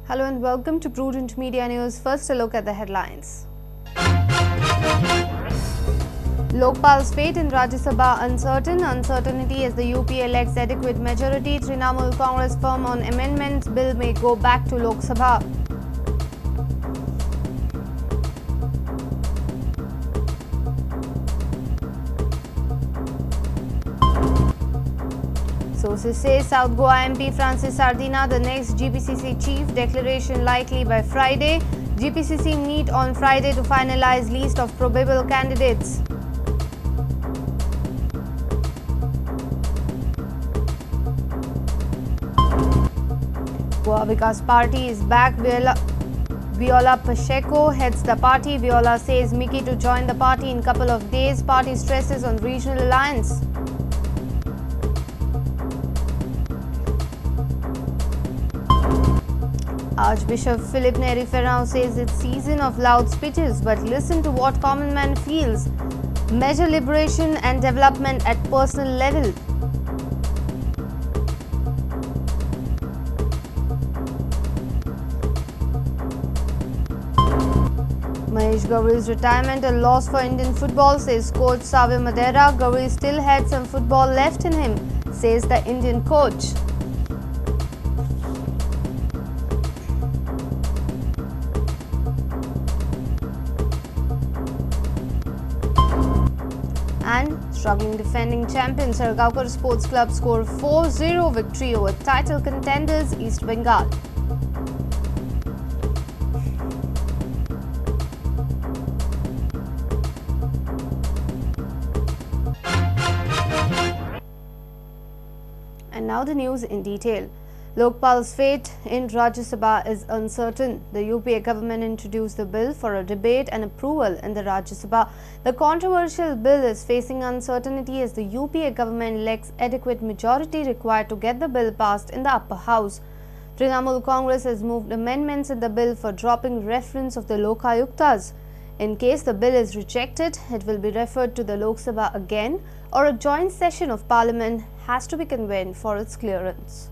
Hello and welcome to Prudent Media News. First, a look at the headlines. Lokpal's fate in Rajyasabha uncertain. Uncertainty as the UP elects adequate majority. Trinamool Congress firm on amendments. Bill may go back to Loksabha. Sources say South Goa MP Francis Sardina, the next GPCC chief, declaration likely by Friday. GPCC meet on Friday to finalize list of probable candidates. Goa Vikas Party is back. Viola Pacheco heads the party. Viola says Mickey to join the party in couple of days. Party stresses on regional alliance. Archbishop Philip Neri Ferrao says it's season of loud speeches, but listen to what common man feels. Measure liberation and development at personal level. Mahesh Gowri's retirement a loss for Indian football, says coach Savio Madeira. Gowri still had some football left in him, says the Indian coach. And struggling defending champion Sargaukar Sports Club score 4-0 victory over title contenders East Bengal. And now the news in detail. Lokpal's fate in Rajyasabha is uncertain. The UPA government introduced the bill for a debate and approval in the Rajyasabha. The controversial bill is facing uncertainty as the UPA government lacks adequate majority required to get the bill passed in the upper house. Trinamool Congress has moved amendments in the bill for dropping reference of the Lokayuktas. In case the bill is rejected, it will be referred to the Loksabha again, or a joint session of Parliament has to be convened for its clearance.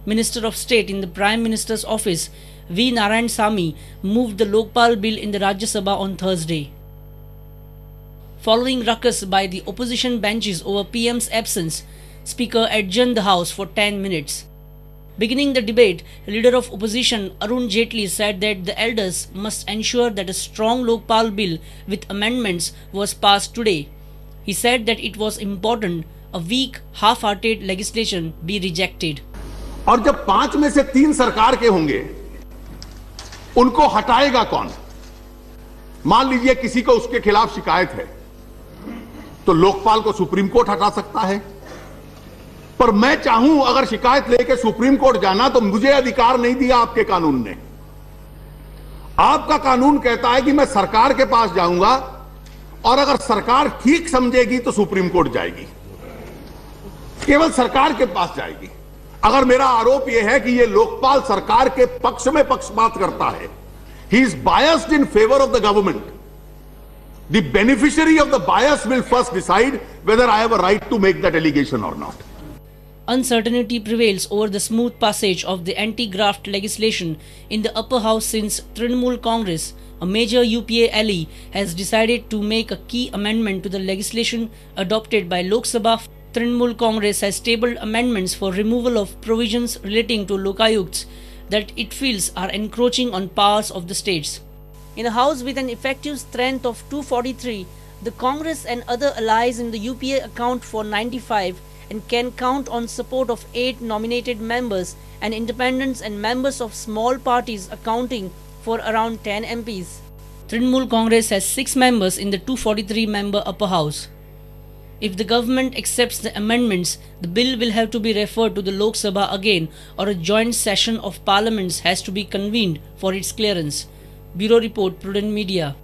Minister of State in the Prime Minister's office, V. Narayanasamy, moved the Lokpal bill in the Rajya Sabha on Thursday. Following ruckus by the opposition benches over PM's absence, Speaker adjourned the House for 10 minutes. Beginning the debate, Leader of Opposition Arun Jaitley said that the elders must ensure that a strong Lokpal bill with amendments was passed today. He said that it was important a weak, half-hearted legislation be rejected. और जब 5 में से 3 सरकार के होंगे, उनको हटाएगा कौन? मान लीजिए किसी को उसके खिलाफ शिकायत है, तो लोकपाल को सुप्रीम कोर्ट हटा सकता है। पर मैं चाहूं अगर शिकायत लेके सुप्रीम कोर्ट जाना, तो मुझे अधिकार नहीं दिया आपके कानून ने। आपका कानून कहता है कि मैं सरकार के पास जाऊंगा और अगर सरकार ठीक समझेगी तो सुप्रीम कोर्ट जाएगी, केवल सरकार के पास जाएगी। अगर मेरा आरोप यह है कि यह लोकपाल सरकार के पक्ष में पक्षपात करता है, he is biased in favor of the government, the beneficiary of the bias will first decide whether I have a right to make that allegation or not. Uncertainty prevails over the smooth passage of the anti-graft legislation in the upper house since Trinamool Congress, a major UPA ally, has decided to make a key amendment to the legislation adopted by Loksabha. Trinamool Congress has tabled amendments for removal of provisions relating to Lokayukts that it feels are encroaching on powers of the states. In a house with an effective strength of 243, the Congress and other allies in the UPA account for 95 and can count on support of 8 nominated members and independents and members of small parties accounting for around 10 MPs. Trinamool Congress has 6 members in the 243-member upper house. If the government accepts the amendments, the bill will have to be referred to the Loksabha again, or a joint session of parliaments has to be convened for its clearance. Bureau Report, Prudent Media.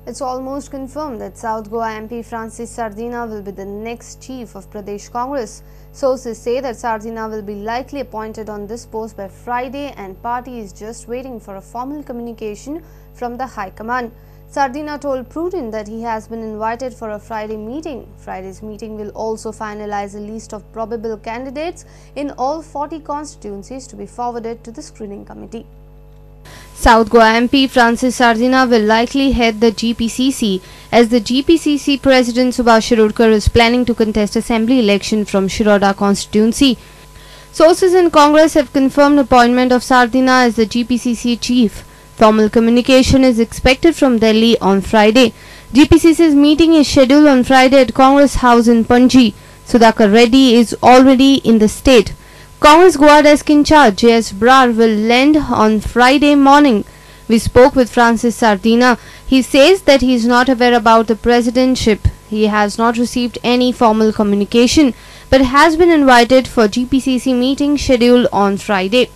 It's almost confirmed that South Goa MP Francis Sardina will be the next chief of Pradesh Congress. Sources say that Sardina will be likely appointed on this post by Friday, and party is just waiting for a formal communication from the High Command. Sardina told Prudent that he has been invited for a Friday meeting. Friday's meeting will also finalize a list of probable candidates in all 40 constituencies to be forwarded to the screening committee. South Goa MP Francis Sardina will likely head the GPCC, as the GPCC President Subhash Shirudkar is planning to contest assembly election from Shiroda constituency. Sources in Congress have confirmed appointment of Sardina as the GPCC chief. Formal communication is expected from Delhi on Friday. GPCC's meeting is scheduled on Friday at Congress House in Panji. Sudhakar Reddy is already in the state. Congress Goa desk in charge J.S. Brar will land on Friday morning. We spoke with Francis Sardina. He says that he is not aware about the presidentship. He has not received any formal communication, but has been invited for GPCC meeting scheduled on Friday.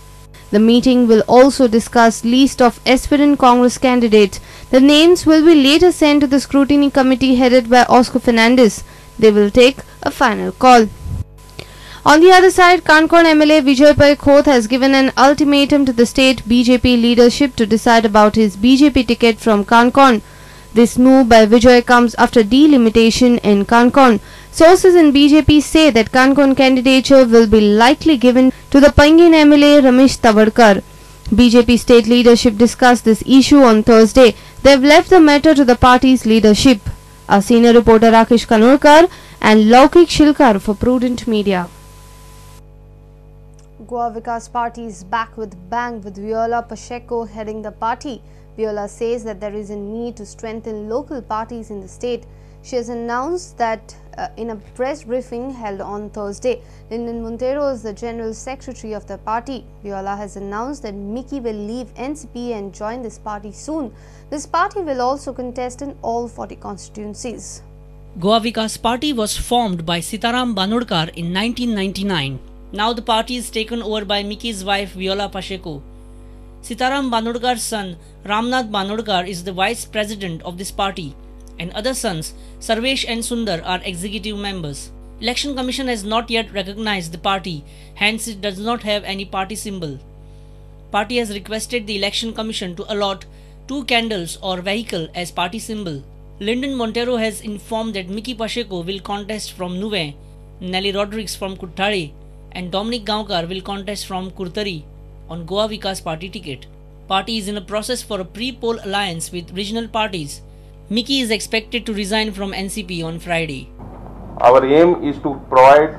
The meeting will also discuss list of aspirant Congress candidates. The names will be later sent to the scrutiny committee headed by Oscar Fernandez. They will take a final call. On the other side, Kankan MLA Vijay Khoth has given an ultimatum to the state BJP leadership to decide about his BJP ticket from Kankan. This move by Vijay comes after delimitation in Kankan. Sources in BJP say that Kankan candidature will be likely given to the Pangin MLA Ramesh Tavadkar. BJP state leadership discussed this issue on Thursday. They have left the matter to the party's leadership. Our senior reporter Rakesh Kanurkar and Laukik Shilkar for Prudent Media. Goa Vikas Party is back with bang, with Viola Pacheco heading the party. Viola says that there is a need to strengthen local parties in the state. She has announced that in a press briefing held on Thursday. Lyndon Montero is the General Secretary of the party. Viola has announced that Mickey will leave NCP and join this party soon. This party will also contest in all 40 constituencies. Goa Vikas Party was formed by Sitaram Banodkar in 1999. Now the party is taken over by Mickey's wife Viola Pacheco. Sitaram Banodkar's son Ramnath Banodkar is the vice president of this party, and other sons Sarvesh and Sundar are executive members. Election Commission has not yet recognized the party, hence it does not have any party symbol. Party has requested the Election Commission to allot 2 candles or vehicle as party symbol. Lyndon Montero has informed that Mickey Pacheco will contest from Nuve, Nelly Rodriguez from Kuttade, and Dominic Gaonkar will contest from Kurtari on Goa Vikas Party ticket. Party is in a process for a pre-poll alliance with regional parties. Mickey is expected to resign from NCP on Friday. Our aim is to provide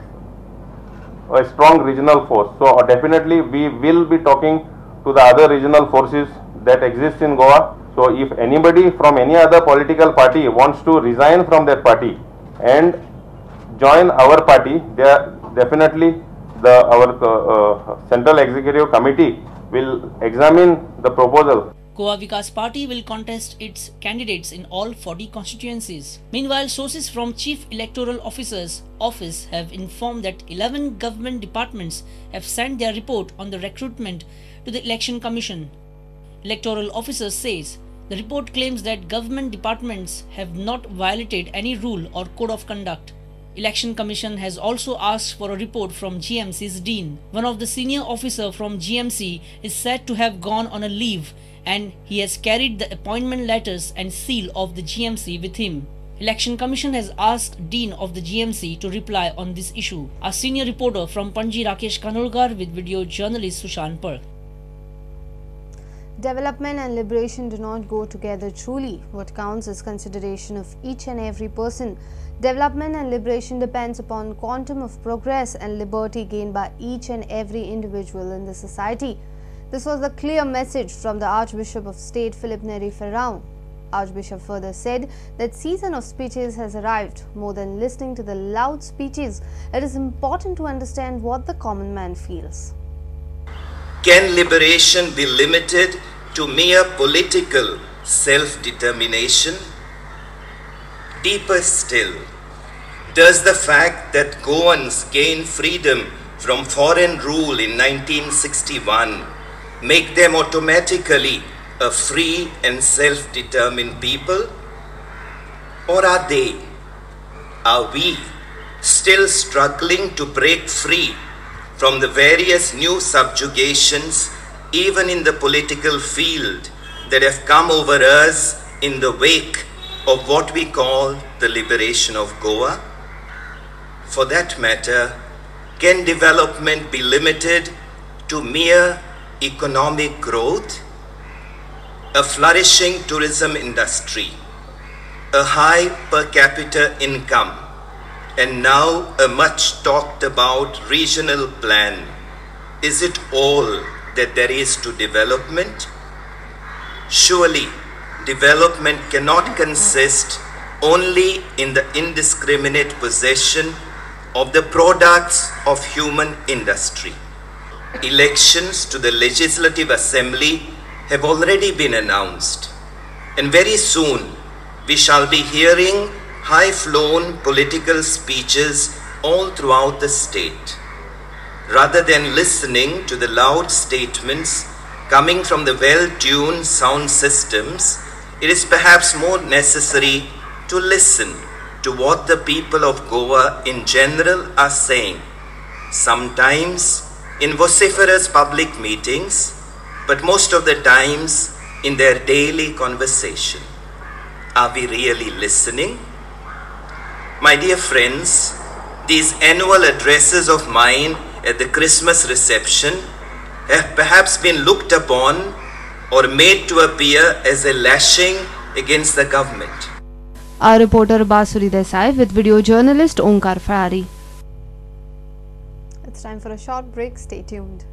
a strong regional force. So definitely we will be talking to the other regional forces that exist in Goa. So if anybody from any other political party wants to resign from that party and join our party, they are definitely our Central Executive Committee will examine the proposal. Goa Vikas Party will contest its candidates in all 40 constituencies. Meanwhile, sources from Chief Electoral Officer's office have informed that 11 government departments have sent their report on the recruitment to the Election Commission. Electoral Officer says the report claims that government departments have not violated any rule or code of conduct. Election Commission has also asked for a report from GMC's Dean. One of the senior officers from GMC is said to have gone on a leave, and he has carried the appointment letters and seal of the GMC with him. Election Commission has asked Dean of the GMC to reply on this issue. Our senior reporter from Panji Rakesh Kanurkar with video journalist Sushan Par. Development and liberation do not go together truly. What counts is consideration of each and every person. Development and liberation depends upon quantum of progress and liberty gained by each and every individual in the society. This was a clear message from the Archbishop of State Philip Neri Ferrão. Archbishop further said that season of speeches has arrived. More than listening to the loud speeches, it is important to understand what the common man feels. Can liberation be limited to mere political self-determination? Deeper still, does the fact that Goans gained freedom from foreign rule in 1961 make them automatically a free and self-determined people? Or are we still struggling to break free from the various new subjugations, even in the political field, that have come over us in the wake of what we call the liberation of Goa? For that matter, can development be limited to mere economic growth? A flourishing tourism industry, a high per capita income, and now a much talked about regional plan. Is it all that there is to development? Surely, development cannot consist only in the indiscriminate possession of the products of human industry. Elections to the Legislative Assembly have already been announced, and very soon we shall be hearing high-flown political speeches all throughout the state. Rather than listening to the loud statements coming from the well-tuned sound systems, it is perhaps more necessary to listen to what the people of Goa in general are saying, sometimes in vociferous public meetings, but most of the times in their daily conversation. Are we really listening? My dear friends, these annual addresses of mine at the Christmas reception have perhaps been looked upon or made to appear as a lashing against the government. Our reporter Basuri Desai with video journalist Onkar Farari. It's time for a short break. Stay tuned.